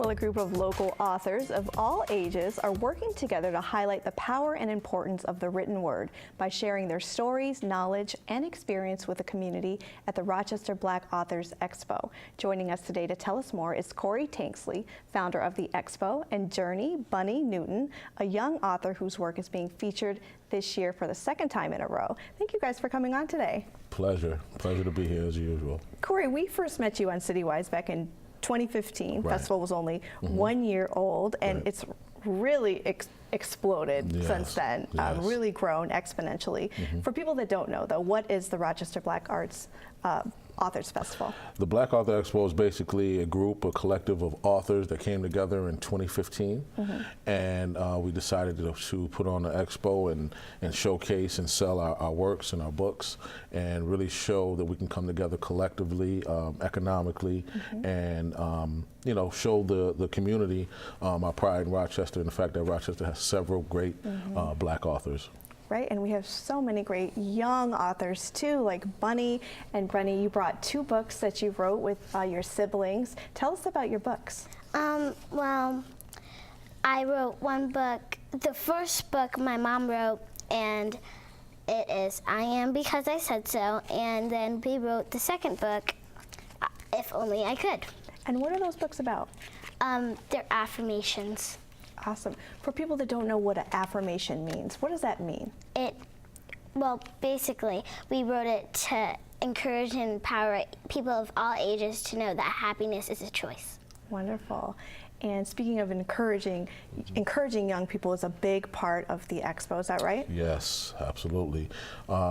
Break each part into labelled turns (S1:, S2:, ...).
S1: Well, a group of local authors of all ages are working together to highlight the power and importance of the written word by sharing their stories, knowledge, and experience with the community at the Rochester Black Authors Expo. Joining us today to tell us more is Corey Tanksley, founder of the Expo, and Journi Newton, a young author whose work is being featured this year for the second time in a row. Thank you guys for coming on today.
S2: Pleasure to be here as usual.
S1: Corey, we first met you on CityWise back in 2015.
S2: Right.
S1: Festival was only 1 year old, and
S2: Right.
S1: it's really exploded since then,
S2: Yes.
S1: really grown exponentially. For people that don't know, though, what is the Rochester Black Arts Authors Festival?
S2: The Black Author Expo is basically a collective of authors that came together in 2015, and we decided to put on an expo and showcase and sell our works and our books, and really show that we can come together collectively, economically, and show the community our pride in Rochester and the fact that Rochester has several great Black authors.
S1: Right, and we have so many great young authors too, like Bunny and Brenny. You brought 2 books that you wrote with your siblings. Tell us about your books.
S3: Well, I wrote one book. The first book my mom wrote, and it is I Am Because I Said So. And then we wrote the second book, If Only I Could.
S1: And what are those books about?
S3: They're affirmations.
S1: Awesome. For people that don't know what an affirmation means, what does that mean?
S3: Well, basically, we wrote it to encourage and empower people of all ages to know that happiness is a choice.
S1: Wonderful. And speaking of encouraging young people is a big part of the expo, is that right?
S2: Yes, absolutely.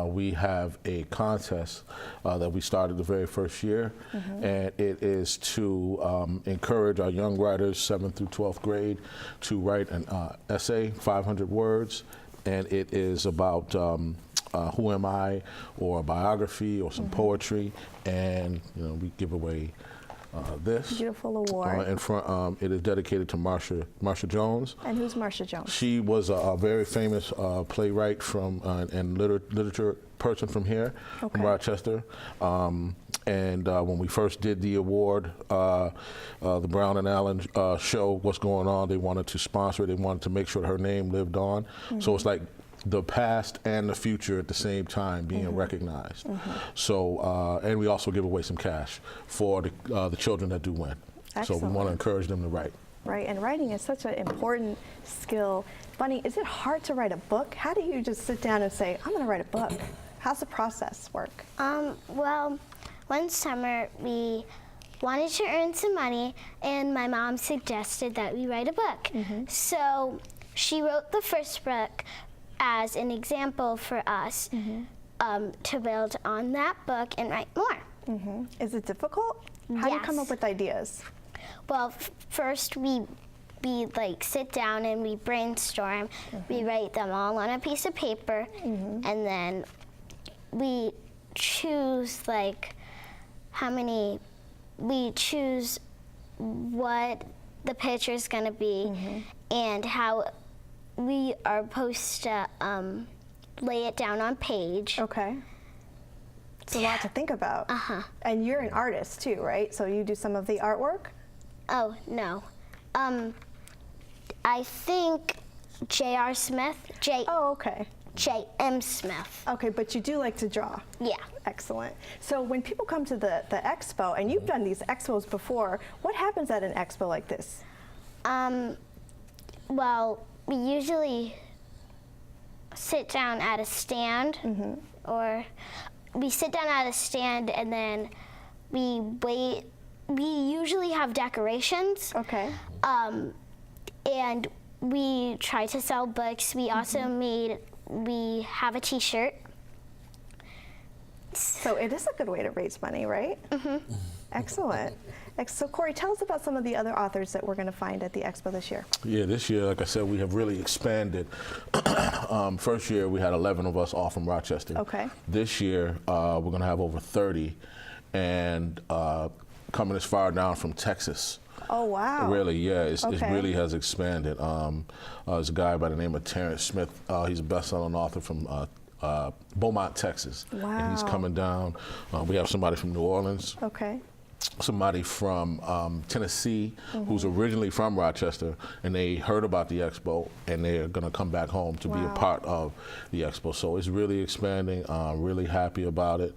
S2: We have a contest that we started the very first year, and it is to encourage our young writers, 7th through 12th grade, to write an essay, 500 words, and it is about who am I, or a biography, or some poetry, and we give away this
S1: beautiful award.
S2: In front, it is dedicated to Marsha Jones.
S1: And who's Marsha Jones?
S2: She was a very famous playwright and literature person from here, from Rochester. And when we first did the award, the Brown and Allen show, What's Going On, they wanted to sponsor it. They wanted to make sure her name lived on. So it's like the past and the future at the same time being recognized. So, and we also give away some cash for the children that do win.
S1: Excellent.
S2: So we want to encourage them to write. Right,
S1: and writing is such an important skill. Bunny, is it hard to write a book? How do you just sit down and say, I'm going to write a book? How's the process work?
S3: Well, one summer we wanted to earn some money, and my mom suggested that we write a book. So she wrote the first book as an example for us to build on that book and write more.
S1: Is it difficult? How do you come up with ideas?
S3: Well, first we like sit down and we brainstorm. We write them all on a piece of paper, and then we choose like we choose what the picture is going to be and how we are supposed to lay it down on page.
S1: Okay. It's a lot to think about. And you're an artist too, right? So you do some of the artwork?
S3: Oh, no. I think J.R. Smith.
S1: Oh, okay.
S3: J.M. Smith.
S1: Okay, but you do like to draw?
S3: Yeah.
S1: Excellent. So when people come to the expo, and you've done these expos before, what happens at an expo like this?
S3: Well, we usually sit down at a stand, or we sit down at a stand and then we wait. We usually have decorations.
S1: Okay.
S3: And we try to sell books. We also we have a t-shirt.
S1: So it is a good way to raise money, right? Excellent. So Corey, tell us about some of the other authors that we're going to find at the expo this year.
S2: Yeah, this year, like I said, we have really expanded. First year, we had 11 of us all from Rochester.
S1: Okay.
S2: This year, we're going to have over 30, and coming as far down from Texas.
S1: Oh, wow.
S2: Really, yeah, it really has expanded. There's a guy by the name of Terrence Smith. He's a best-selling author from Beaumont, Texas.
S1: Wow.
S2: And he's coming down. We have somebody from New Orleans.
S1: Okay.
S2: somebody from Tennessee who's originally from Rochester, and they heard about the Expo, and they're going to come back home to be a part of the Expo. So it's really expanding. Really happy about it.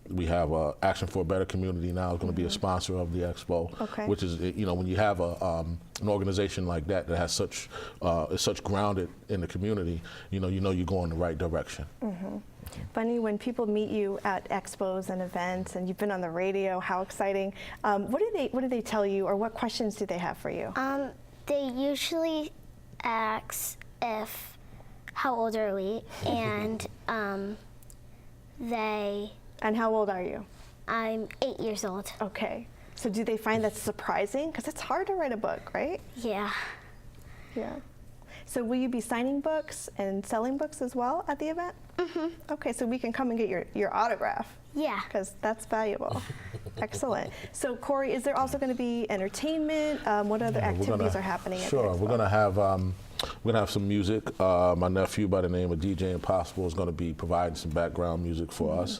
S2: We have Action for a Better Community now is going to be a sponsor of the Expo, which is, you know, when you have an organization like that that has such is such grounded in the community, you know you're going the right direction.
S1: Bunny, when people meet you at expos and events, and you've been on the radio, how exciting! What do they tell you, or what questions do they have for you?
S3: They usually ask how old are we, and
S1: And how old are you?
S3: I'm 8 years old.
S1: Okay. So do they find that surprising? Because it's hard to write a book, right?
S3: Yeah.
S1: Yeah. So will you be signing books and selling books as well at the event? Okay, so we can come and get your autograph.
S3: Yeah.
S1: Because that's valuable. Excellent. So Corey, is there also going to be entertainment? What other activities are happening at the Expo?
S2: We're going to have some music. My nephew by the name of DJ Impossible is going to be providing some background music for us.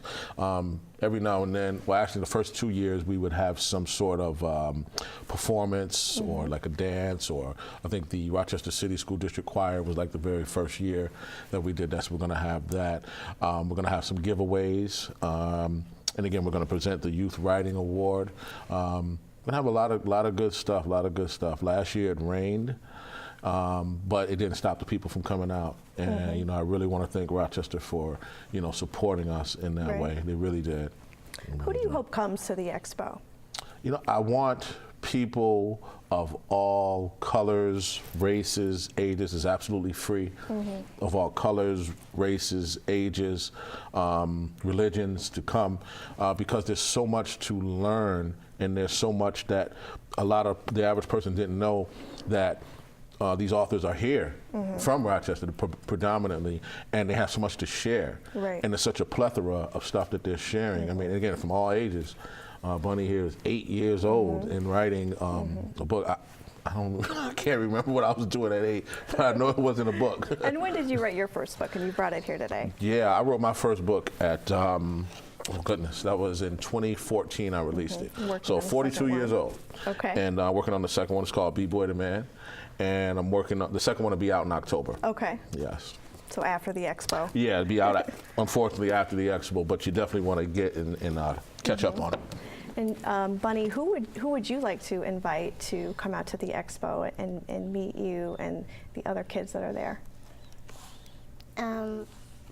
S2: Every now and then, well, actually the first 2 years we would have some sort of performance or like a dance, or I think the Rochester City School District Choir was like the very first year that we did that, so we're going to have that. We're going to have some giveaways. And again, we're going to present the Youth Writing Award. We're going to have a lot of good stuff, Last year it rained. But it didn't stop the people from coming out, and you know, I really want to thank Rochester for, you know, supporting us in that way. They really did.
S1: Who do you hope comes to the Expo?
S2: You know, I want people of all colors, races, ages. It's absolutely free. Of all colors, races, ages, religions to come, because there's so much to learn, and there's so much that a lot of the average person didn't know, that these authors are here from Rochester predominantly, and they have so much to share. And there's such a plethora of stuff that they're sharing. I mean, again, from all ages. Bunny here is 8 years old and writing a book. I can't remember what I was doing at 8, but I know it wasn't a book.
S1: And when did you write your first book, and you brought it here today?
S2: Yeah, I wrote my first book at, oh goodness, that was in 2014 I released it. So 42 years old.
S1: Okay.
S2: And working on the second one. It's called B-Boy the Man. And I'm working on, the second one will be out in October.
S1: Okay.
S2: Yes.
S1: So after the Expo.
S2: Yeah, it'll be out, unfortunately, after the Expo, but you definitely want to get and catch up on it.
S1: And Bunny, who would you like to invite to come out to the Expo and meet you and the other kids that are there?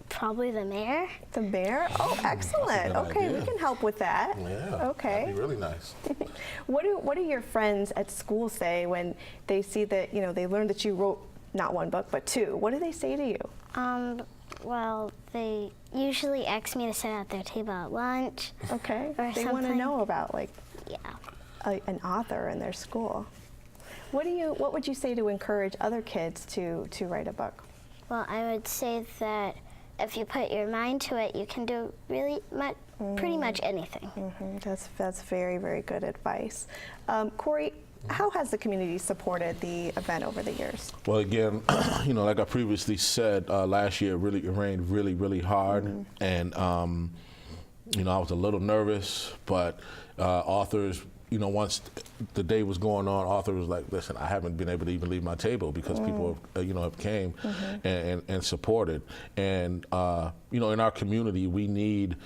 S3: Probably the mayor.
S1: The mayor? Oh, excellent. Okay,
S2: idea.
S1: we can help with that.
S2: Yeah.
S1: Okay.
S2: That'd be really nice.
S1: What do your friends at school say when they see that, you know, they learn that you wrote not one book but 2? What do they say to you?
S3: Well, they usually ask me to sit at their table at lunch.
S1: Okay.
S3: Or
S1: they want to
S3: something.
S1: know about, like,
S3: Yeah.
S1: an author in their school. What would you say to encourage other kids to write a book?
S3: Well, I would say that if you put your mind to it, you can do pretty much anything.
S1: That's very, very good advice. Corey, how has the community supported the event over the years?
S2: Well, again, you know, like I previously said, last year it rained really, really hard, and you know, I was a little nervous, but authors, you know, once the day was going on, author was like, listen, I haven't been able to even leave my table because people, you know, have came and supported. And, you know, in our community, we need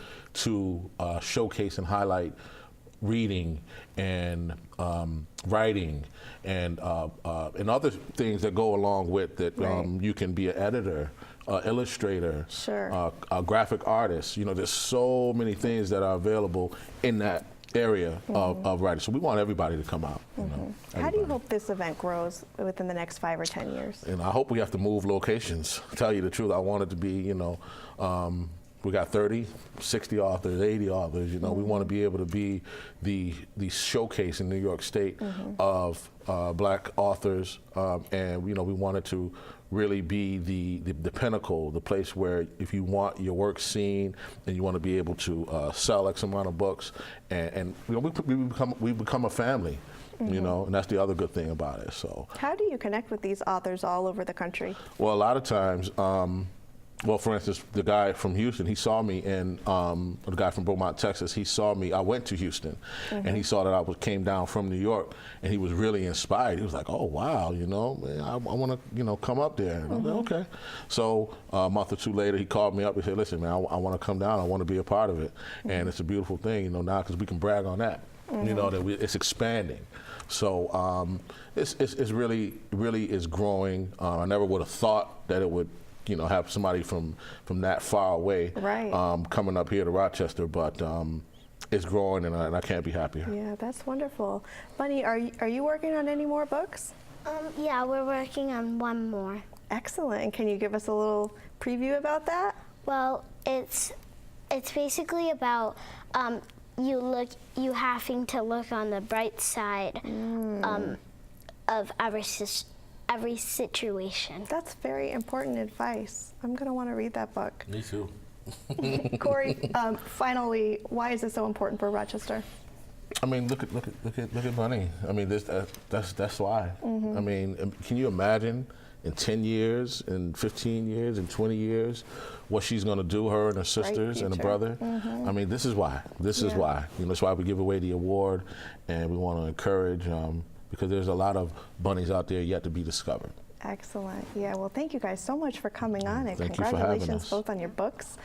S2: to showcase and highlight reading and writing and other things that go along with that. You can be an editor, illustrator, a graphic artist. You know, there's so many things that are available in that area of writing. So we want everybody to come out. You know,
S1: how do you hope this event grows within the next 5 or 10 years?
S2: And I hope we have to move locations. To tell you the truth, I want it to be, you know, we got 30, 60 authors, 80 authors. You know, we want to be able to be the showcase in New York State of black authors, and you know, we wanted to really be the pinnacle, the place where if you want your work seen and you want to be able to sell X amount of books, and you know, we become a family. You know, and that's the other good thing about it. So,
S1: how do you connect with these authors all over the country?
S2: Well, a lot of times. well, for instance, the guy from Houston, he saw me, and the guy from Beaumont, Texas, he saw me. I went to Houston, and he saw that came down from New York, and he was really inspired. He was like, "Oh wow, you know, man, I want to, you know, come up there." And I was like, "Okay." So a month or two later, he called me up and said, "Listen, man, I want to come down. I want to be a part of it," and it's a beautiful thing, you know, now because we can brag on that. You know, that it's expanding. So it's really is growing. I never would have thought that it would, you know, have somebody from that far away coming up here to Rochester, but it's growing, and I can't be happier.
S1: Yeah, that's wonderful. Bunny, are you working on any more books?
S3: Yeah, we're working on one more.
S1: Excellent. And can you give us a little preview about that?
S3: Well, it's basically about you having to look on the bright side of every situation.
S1: That's very important advice. I'm going to want to read that book.
S2: Me too.
S1: Corey, finally, why is it so important for Rochester?
S2: I mean, look at Bunny. I mean, that's why. I mean, can you imagine in 10 years, in 15 years, in 20 years, what she's going to do, her and her sisters and her brother? I mean, this is why. This is why. You know, that's why we give away the award, and we want to encourage, because there's a lot of bunnies out there yet to be discovered.
S1: Excellent. Yeah, well, thank you guys so much for coming on, and
S2: Thank you for having
S1: congratulations
S2: us.
S1: both on your books.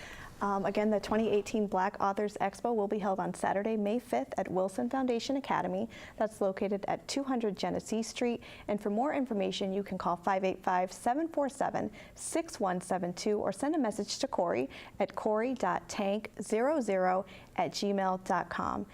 S1: Again, the 2018 Black Authors Expo will be held on Saturday, May 5th at Wilson Foundation Academy. That's located at 200 Genesee Street. And for more information, you can call 585-747-6172 or send a message to Corey at corey.tank00@gmail.com.